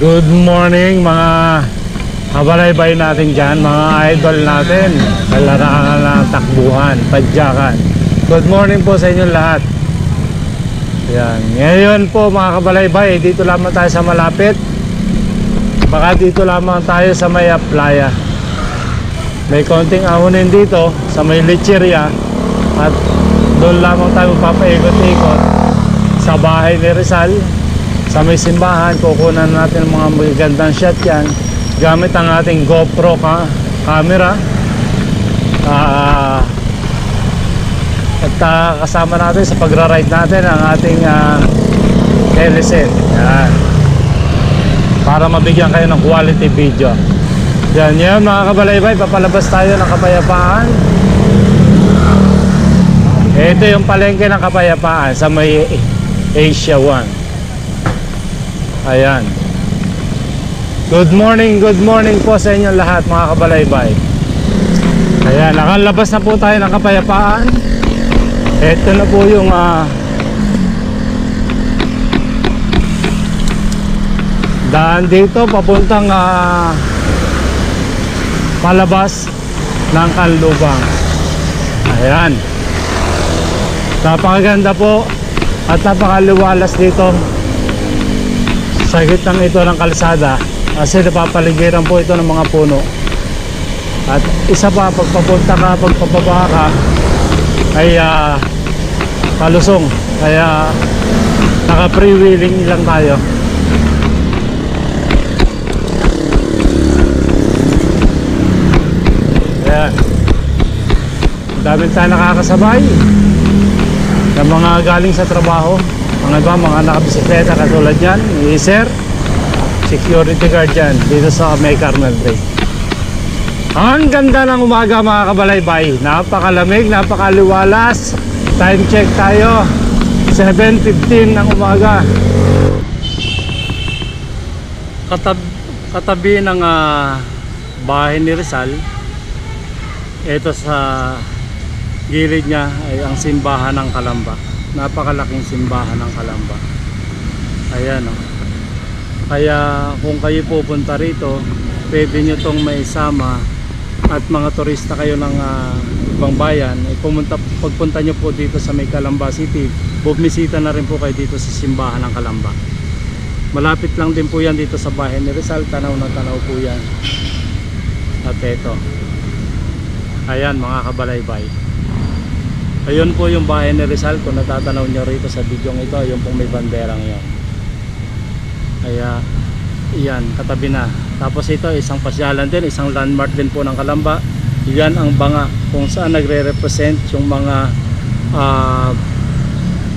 Good morning mga kabalaybay natin dyan, mga idol natin sa larangan ng takbuhan, padyakan. Good morning po sa inyo lahat. Yan. Ngayon po mga kabalaybay, dito lamang tayo sa malapit. Baka dito lamang tayo sa may playa. May konting ahonin dito sa may lecheria. At doon lamang tayo papaikot-ikot sa bahay ni Rizal. Sa may simbahan, kukunan natin mga magagandang shot yan gamit ang ating GoPro camera. At kasama natin sa pagra-ride natin ang ating teleset. Yan. Para mabigyan kayo ng quality video. Yan yan mga kabalaybay, papalabas tayo ng Kapayapaan. Ito yung palengke ng Kapayapaan sa may Asia 1. Ayan. Good morning po sa inyo lahat mga kabalaybay. Ayan, nakalabas na po tayo ng Kapayapaan. Ito na po yung daan dito papuntang palabas ng Canlubang. Ayan. Napakaganda po at napakaliwalas dito sa gitnang ito ng kalsada kasi napapaligiran po ito ng mga puno. At isa pa, pagpapunta ka, pagpababa ka ay palusong, kaya naka freewheeling lang tayo. Ayan, daming tayo nakakasabay ng mga galing sa trabaho. Mga iba, mga nakabisikleta katulad yan, ni Sir, security guard dyan dito sa May Carmel Bay. Ang ganda ng umaga mga kabalaybay, napakalamig, napakaliwalas. Time check tayo, 7:15 ng umaga. Katabi ng bahay ni Rizal, ito sa gilid niya ay ang simbahan ng Kalamba. Napakalaking simbahan ng Kalamba. Ayan o. Kaya kung kayo pupunta rito, pwede nyo tong maisama at mga turista kayo ng ibang bayan, pagpunta nyo po dito sa may Calamba City, bumisita na rin po kayo dito sa simbahan ng Kalamba. Malapit lang din po yan dito sa bahay ni Rizal. Tanaw na tanaw po yan. At eto, ayan mga kabalaybay, ayun po yung bahay ni Rizal. Kung natatanaw nyo rito sa video ito, yung pong may banderang yun. Kaya iyan, katabi na. Tapos ito isang pasyalan din, isang landmark din po ng Kalamba. Yan ang banga kung saan nagre-represent yung mga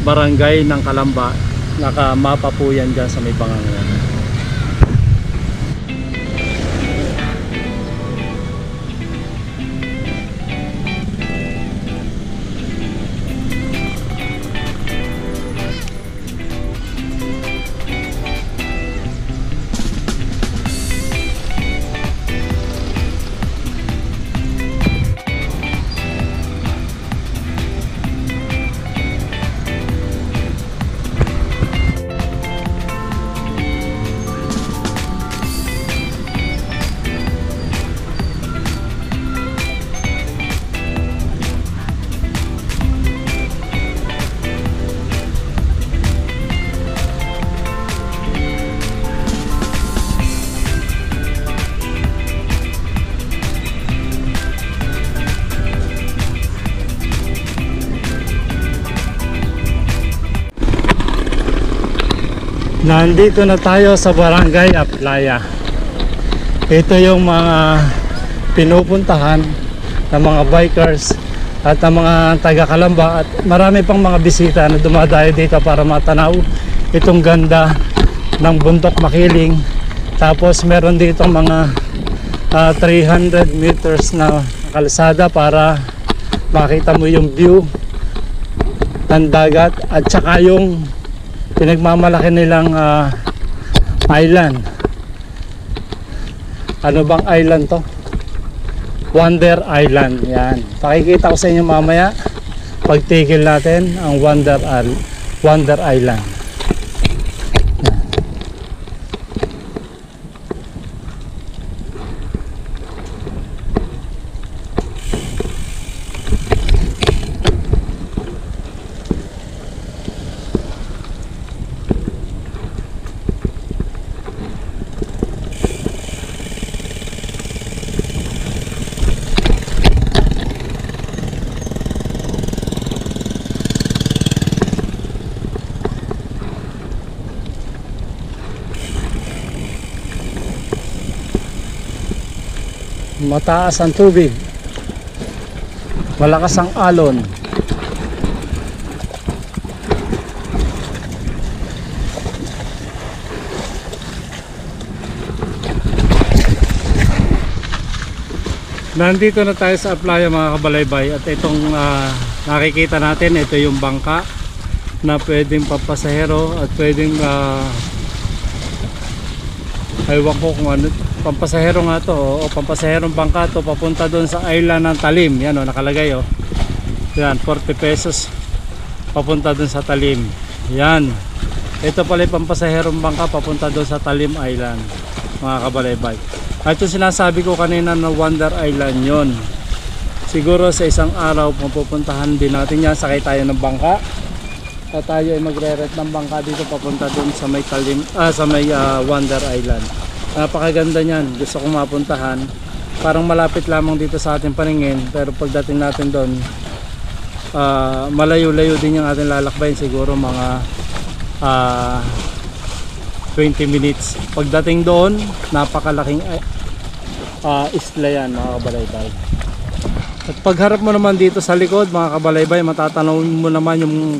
barangay ng Kalamba. Nakamapa po yan dyan sa may banga yan. Nandito na tayo sa Barangay Aplaya. Ito yung mga pinupuntahan ng mga bikers at ng mga taga Kalamba, at marami pang mga bisita na dumadayo dito para matanaw itong ganda ng bundok Makiling. Tapos meron dito mga 300 meters na kalsada para makita mo yung view ng dagat at saka yung pinagmamalaki nilang island. Ano bang island to? Wonder Island. Yan, pakikita ko sa inyo mamaya pagtigil natin ang Wonder Island. Mataas ang tubig. Malakas ang alon. Nandito na tayo sa playa mga kabalaybay, at itong nakikita natin, ito yung bangka na pwedeng pampasahero at pwedeng aywan ko kung ano, pampasahero nga to o pampasaherong bangka to papunta doon sa island ng Talim. Yan o, nakalagay o. Yan, 40 pesos papunta doon sa Talim. Yan, ito pala yung pampasaherong bangka papunta doon sa Talim Island mga kabalaybay. At yung sinasabi ko kanina na Wonder Island yon, siguro sa isang araw pupuntahan din natin yan. Sakay tayo ng bangka at tayo ay magre-rent ng bangka dito papunta dun sa may Talim, sa may Wonder Island. Napakaganda niyan, gusto kong mapuntahan. Parang malapit lamang dito sa ating paningin, pero pagdating natin doon malayo-layo din yung ating lalakbayin, siguro mga 20 minutes. Pagdating doon, napakalaking isla yan mga kabalaybay. At pagharap mo naman dito sa likod mga kabalaybay, matatanaw mo naman yung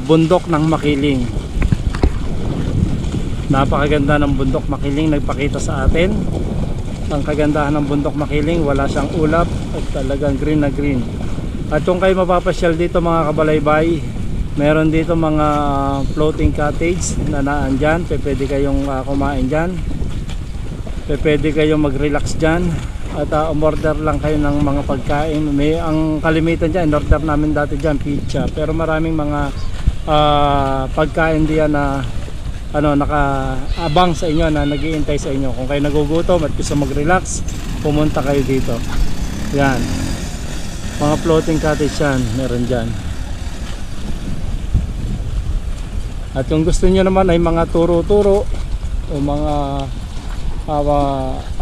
bundok ng Makiling. Napakaganda ng bundok Makiling, nagpakita sa atin ang kagandahan ng bundok Makiling. Wala siyang ulap at talagang green na green. At kung kayo mapapasyal dito mga kabalaybay, meron dito mga floating cottage na naandyan. Pwede kayong kumain dyan, pwede kayong mag-relax dyan, at umorder lang kayo ng mga pagkain. May ang kalimitan dyan, in-order namin dati dyan pizza, pero maraming mga pagkain diyan na nakaabang sa inyo, na nag-iintay sa inyo. Kung kayo nagugutom at gusto mag-relax, pumunta kayo dito. Yan, mga floating cottage yan, meron dyan. At kung gusto niyo naman ay mga turo-turo o mga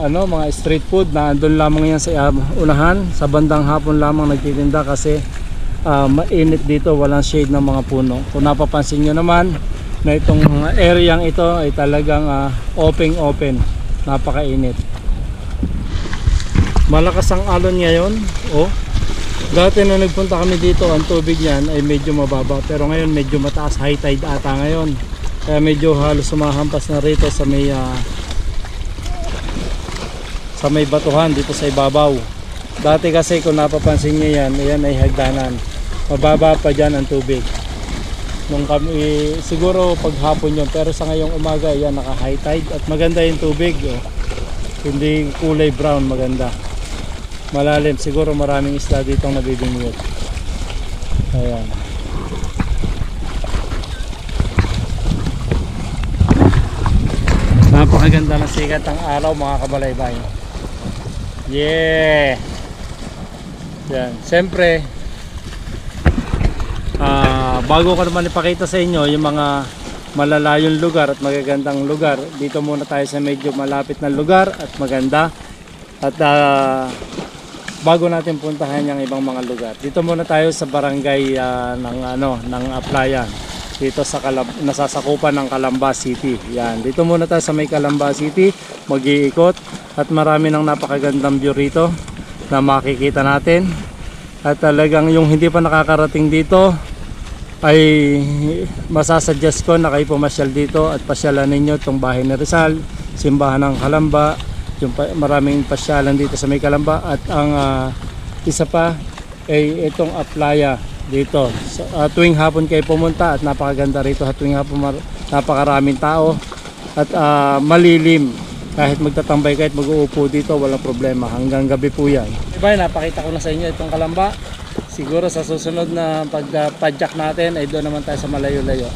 mga street food, na andun lamang yan sa unahan. Sa bandang hapon lamang nagtitinda kasi mainit dito, walang shade ng mga puno. Kung napapansin niyo naman na itong areang ito ay talagang open, napakainit. Malakas ang alon ngayon. Dati na nagpunta kami dito, ang tubig niyan ay medyo mababa, pero ngayon medyo mataas, high tide ata ngayon. Kaya medyo halos sumahampas na rito sa may batuhan dito sa ibabaw. Dati kasi kung napapansin niyo yan, ayan ay hagdanan. Mababa pa dyan ang tubig. Nung kami, siguro paghapon yun, pero sa ngayong umaga, ayan naka high tide at maganda yung tubig. Hindi kulay brown, maganda. Malalim, siguro maraming isla dito ang nabibingwit. Ayan. Napakaganda ng sikat ng araw mga kabalaybay. Yeah. Yan, siyempre bago ko naman ipakita sa inyo yung mga malalayong lugar at magagandang lugar, dito muna tayo sa medyo malapit na lugar at maganda. At bago natin puntahan yung ibang mga lugar, dito muna tayo sa barangay ng Aplayan, dito sa nasasakupan ng Calamba City. Yan, dito muna tayo sa may Calamba City, mag-iikot at marami ng napakagandang view rito na makikita natin. At talagang yung hindi pa nakakarating dito ay masasuggest ko na kayo pumasyal dito at pasyalan ninyo itong bahay ni Rizal, simbahan ng Calamba. Yung maraming pasyalan dito sa may Calamba. At ang isa pa ay itong Aplaya dito. Tuwing hapon kayo pumunta at napakaganda rito. At tuwing hapon napakaraming tao at malilim. Kahit magtatambay, kahit mag-uupo dito, walang problema. Hanggang gabi po yan. Diba, napakita ko na sa inyo itong Calamba. Siguro sa susunod na pagpadyak natin ay doon naman tayo sa malayo-layo.